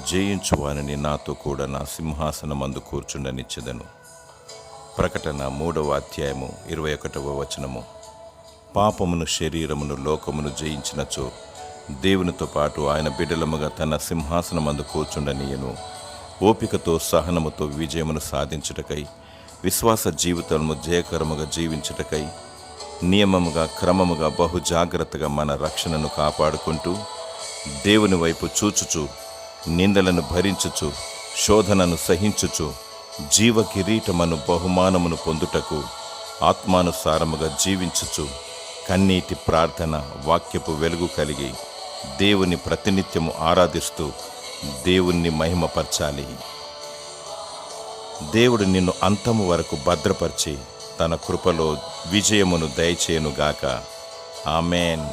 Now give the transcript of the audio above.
జయించువానిని నాతో కూడా నా సింహాసనమందు కూర్చుండనిచ్చెదను. ప్రకటన 3వ అధ్యాయము 21వ వచనము. పాపమును, శరీరమును, లోకమును జయించినచో దేవునితో పాటు ఆయన బిడ్డలముగా తన సింహాసనమందు కూర్చుండనీయను. ఓపికతో, సహనముతో విజయమును సాధించుటకై, విశ్వాస జీవితము జయకరముగా జీవించుటకై, నియమముగా, క్రమముగా, బహు జాగ్రత్తగా మన రక్షణను కాపాడుకుంటూ, దేవుని వైపు చూచుచు, నిందలను భరించుచు, శోధనను సహించుచు, జీవ కిరీటమను బహుమానమును పొందుటకు ఆత్మానుసారముగా జీవించుచు, కన్నీటి ప్రార్థన, వాక్యపు వెలుగు కలిగి దేవుని ప్రతినిత్యము ఆరాధిస్తూ దేవుణ్ణి మహిమపరచాలి. దేవుడు నిన్ను అంతము వరకు భద్రపరిచి తన కృపలో విజయమును దయచేయునుగాక. ఆమేన్.